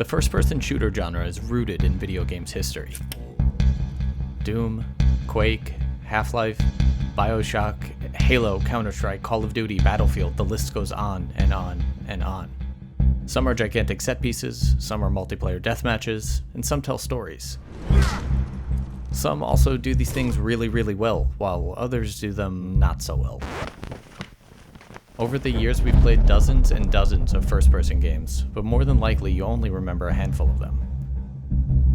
The first-person shooter genre is rooted in video games history. Doom, Quake, Half-Life, BioShock, Halo, Counter-Strike, Call of Duty, Battlefield, the list goes on and on and on. Some are gigantic set pieces, some are multiplayer deathmatches, and some tell stories. Some also do these things really, really well, while others do them not so well. Over the years, we've played dozens and dozens of first-person games, but more than likely you only remember a handful of them.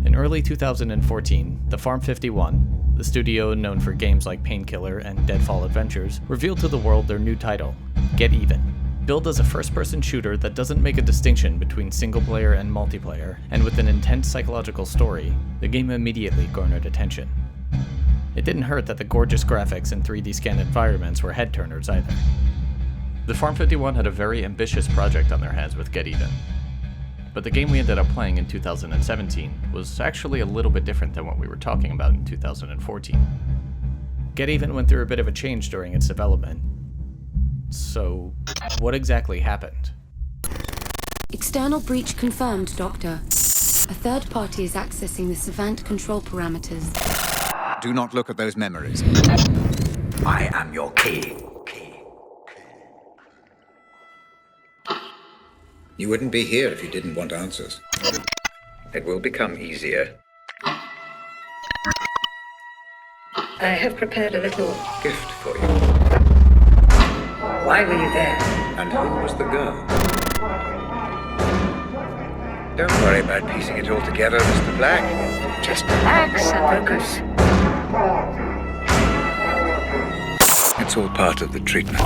In early 2014, the Farm 51, the studio known for games like Painkiller and Deadfall Adventures, revealed to the world their new title, Get Even. Billed as a first-person shooter that doesn't make a distinction between single-player and multiplayer, and with an intense psychological story, the game immediately garnered attention. It didn't hurt that the gorgeous graphics and 3D scanned environments were head-turners either. The Farm 51 had a very ambitious project on their hands with Get Even. But the game we ended up playing in 2017 was actually a little bit different than what we were talking about in 2014. Get Even went through a bit of a change during its development. So, what exactly happened? External breach confirmed, Doctor. A third party is accessing the Savant control parameters. Do not look at those memories. I am your key. You wouldn't be here if you didn't want answers. It will become easier. I have prepared a little Gift for you. Why were you there? And who was the girl? Don't worry about piecing it all together, Mr. Black. Just Relax and focus. it's all part of the treatment.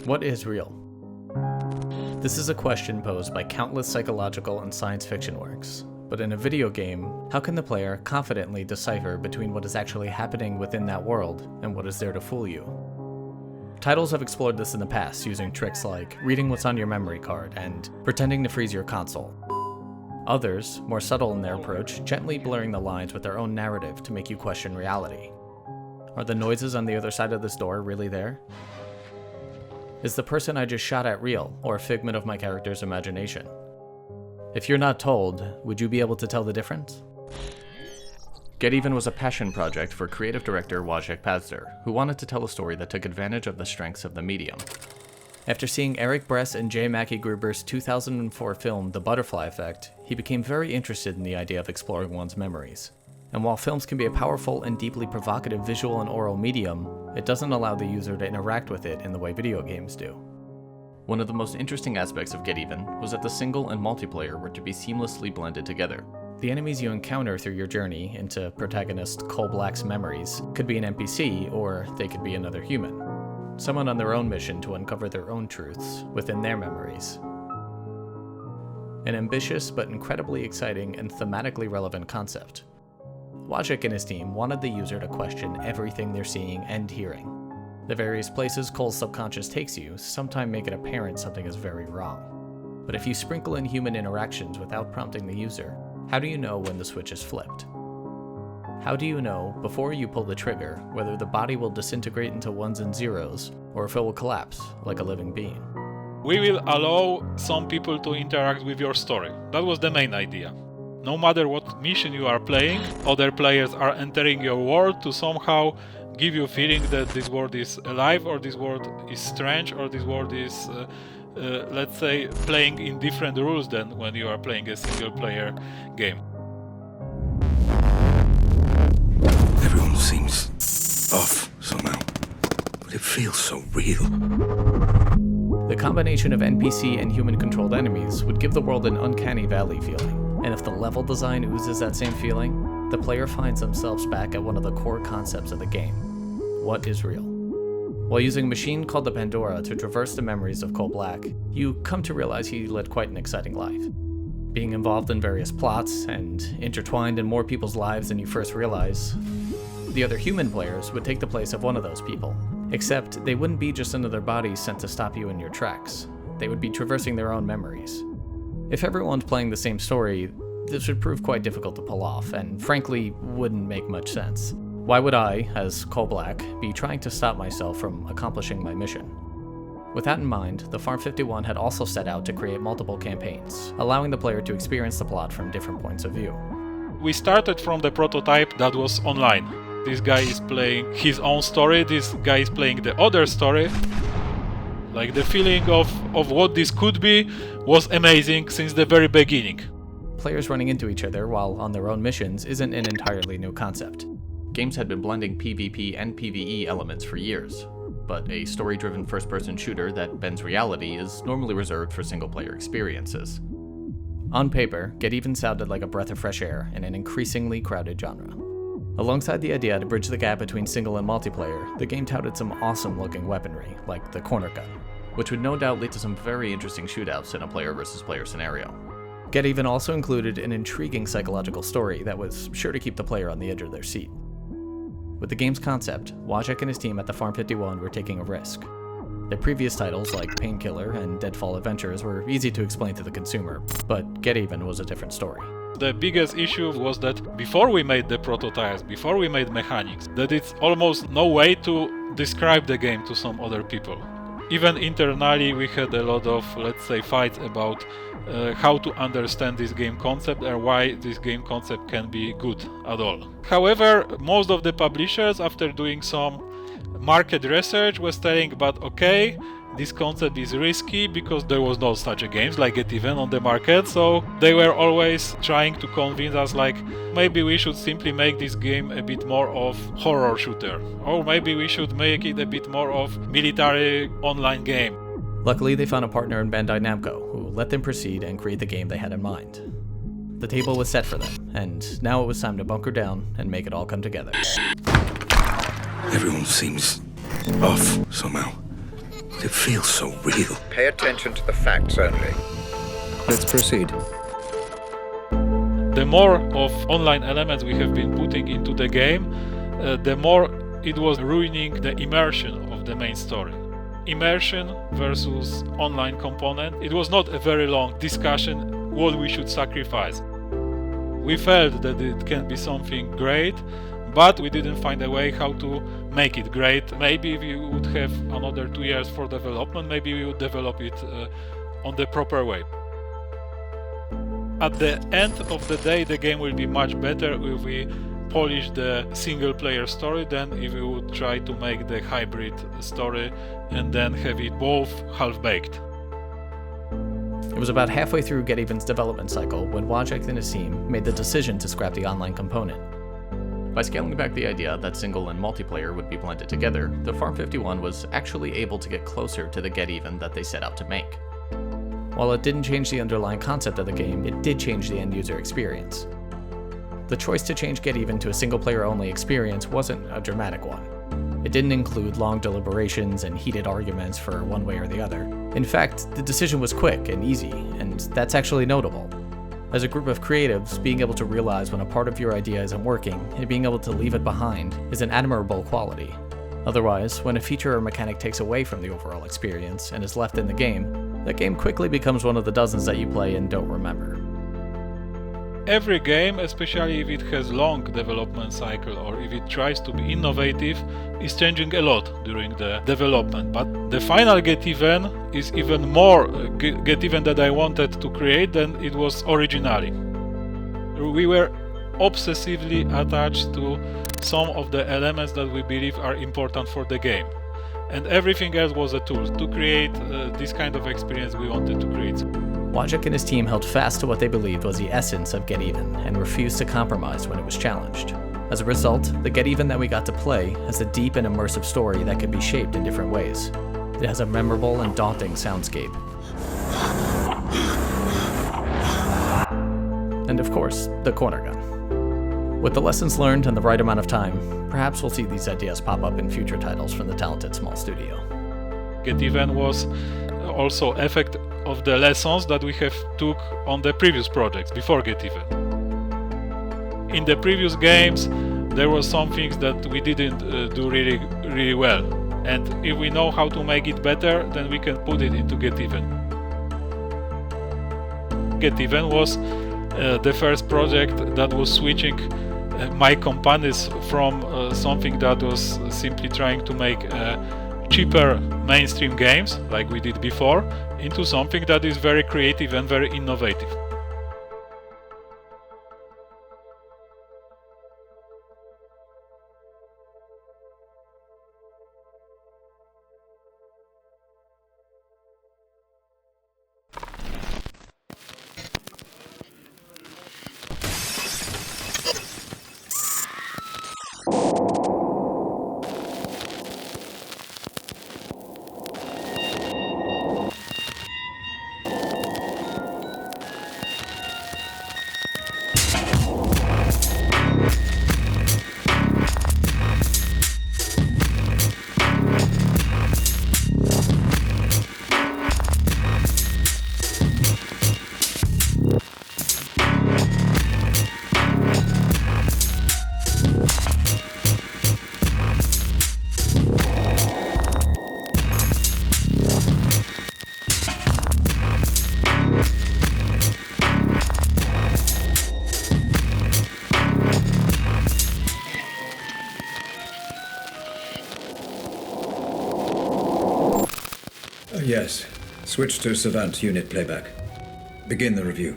What is real? This is a question posed by countless psychological and science fiction works. But in a video game, how can the player confidently decipher between what is actually happening within that world and what is there to fool you? Titles have explored this in the past using tricks like reading what's on your memory card and pretending to freeze your console. Others, more subtle in their approach, gently blurring the lines with their own narrative to make you question reality. Are the noises on the other side of this door really there? Is the person I just shot at real, or a figment of my character's imagination? If you're not told, would you be able to tell the difference? Get Even was a passion project for creative director Wojciech Pazder, who wanted to tell a story that took advantage of the strengths of the medium. After seeing Eric Bress and J. Mackie Gruber's 2004 film The Butterfly Effect, he became very interested in the idea of exploring one's memories. And while films can be a powerful and deeply provocative visual and oral medium, it doesn't allow the user to interact with it in the way video games do. One of the most interesting aspects of Get Even was that the single and multiplayer were to be seamlessly blended together. The enemies you encounter through your journey into protagonist Cole Black's memories could be an NPC, or they could be another human. Someone on their own mission to uncover their own truths within their memories. An ambitious but incredibly exciting and thematically relevant concept. Wojciech and his team wanted the user to question everything they're seeing and hearing. The various places Cole's subconscious takes you sometimes make it apparent something is very wrong. But if you sprinkle in human interactions without prompting the user, how do you know when the switch is flipped? How do you know, before you pull the trigger, whether the body will disintegrate into ones and zeros, or if it will collapse like a living being? We will allow some people to interact with your story. That was the main idea. No matter what mission you are playing, other players are entering your world to somehow give you a feeling that this world is alive, or this world is strange, or this world is, let's say, playing in different rules than when you are playing a single-player game. Everyone seems off somehow, but it feels so real. The combination of NPC and human-controlled enemies would give the world an uncanny valley feeling. And if the level design oozes that same feeling, the player finds themselves back at one of the core concepts of the game. What is real? While using a machine called the Pandora to traverse the memories of Cole Black, you come to realize he led quite an exciting life. Being involved in various plots and intertwined in more people's lives than you first realize, the other human players would take the place of one of those people, Except they wouldn't be just another body sent to stop you in your tracks. They would be traversing their own memories. If everyone's playing the same story, this would prove quite difficult to pull off, and frankly, wouldn't make much sense. Why would I, as Coal Black, be trying to stop myself from accomplishing my mission? With that in mind, the Farm 51 had also set out to create multiple campaigns, allowing the player to experience the plot from different points of view. We started from the prototype that was online. This guy is playing his own story, this guy is playing the other story. Like, the feeling of what this could be was amazing since the very beginning. Players running into each other while on their own missions isn't an entirely new concept. Games had been blending PvP and PvE elements for years, but a story-driven first-person shooter that bends reality is normally reserved for single-player experiences. On paper, Get Even sounded like a breath of fresh air in an increasingly crowded genre. Alongside the idea to bridge the gap between single and multiplayer, the game touted some awesome-looking weaponry, like the corner gun, which would no doubt lead to some very interesting shootouts in a player-versus-player scenario. Get Even also included an intriguing psychological story that was sure to keep the player on the edge of their seat. With the game's concept, Wojciech and his team at the Farm 51 were taking a risk. Their previous titles, like Painkiller and Deadfall Adventures, were easy to explain to the consumer, but Get Even was a different story. The biggest issue was that before we made the prototypes, before we made mechanics, that it's almost no way to describe the game to some other people. Even internally we had a lot of, let's say, fights about how to understand this game concept and why this game concept can be good at all. However, most of the publishers, after doing some market research, was telling, but okay, this concept is risky because there was no such a games like Get Even on the market, so they were always trying to convince us, like, maybe we should simply make this game a bit more of horror shooter, or maybe we should make it a bit more of military online game. Luckily, they found a partner in Bandai Namco, who let them proceed and create the game they had in mind. The table was set for them, and now it was time to bunker down and make it all come together. Everyone seems off somehow. It feels so real. Pay attention to the facts only. Let's proceed. The more of online elements we have been putting into the game, the more it was ruining the immersion of the main story. Immersion versus online component. It was not a very long discussion what we should sacrifice. We felt that it can be something great, but we didn't find a way how to make it great. Maybe if we would have another 2 years for development, maybe we would develop it on the proper way. At the end of the day, the game will be much better if we polish the single player story than if we would try to make the hybrid story and then have it both half-baked. It was about halfway through Get Even's development cycle when Wojciech and his team made the decision to scrap the online component. By scaling back the idea that single and multiplayer would be blended together, the Farm 51 was actually able to get closer to the Get Even that they set out to make. While it didn't change the underlying concept of the game, it did change the end-user experience. The choice to change Get Even to a single-player-only experience wasn't a dramatic one. It didn't include long deliberations and heated arguments for one way or the other. In fact, the decision was quick and easy, and that's actually notable. As a group of creatives, being able to realize when a part of your idea isn't working and being able to leave it behind is an admirable quality. Otherwise, when a feature or mechanic takes away from the overall experience and is left in the game, that game quickly becomes one of the dozens that you play and don't remember. Every game, especially if it has long development cycle or if it tries to be innovative, is changing a lot during the development. But the final Get Even is even more Get Even that I wanted to create than it was originally. We were obsessively attached to some of the elements that we believe are important for the game. And everything else was a tool to create this kind of experience we wanted to create. Wojciech and his team held fast to what they believed was the essence of Get Even and refused to compromise when it was challenged. As a result, the Get Even that we got to play has a deep and immersive story that can be shaped in different ways. It has a memorable and daunting soundscape. And of course, the corner gun. With the lessons learned and the right amount of time, perhaps we'll see these ideas pop up in future titles from the talented small studio. Get Even was also effect of the lessons that we have took on the previous projects before Get Even. In the previous games, there were some things that we didn't do really well. And if we know how to make it better, then we can put it into Get Even. Get Even was the first project that was switching my companies from something that was simply trying to make cheaper mainstream games, like we did before, into something that is very creative and very innovative. Yes. Switch to Savant unit playback. Begin the review.